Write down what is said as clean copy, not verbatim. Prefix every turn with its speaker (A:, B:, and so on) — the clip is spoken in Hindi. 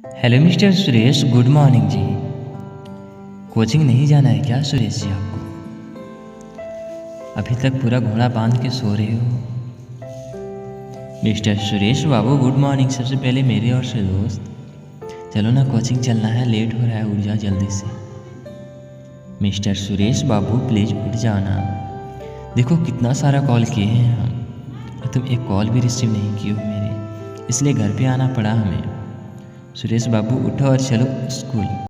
A: Hello mister Suresh, good morning ji. Coaching नहीं जाना है क्या सुरेश जी आपको? अभी तक पूरा घोड़ा बांध के सो रहे हो। Mister Suresh Babu good morning. सबसे पहले मेरे ओर से दोस्त, चलो ना कोचिंग चलना है, लेट हो रहा है, उठ जाओ जल्दी से। मिस्टर सुरेश बाबू प्लीज़ उठ जाना। देखो कितना सारा कॉल किए हैं हम और तुम एक कॉल भी रिसीव नहीं किए हो मेरे, इसलिए घर पे आना पड़ा हमें। सुरेश बाबू उठो और चलो स्कूल।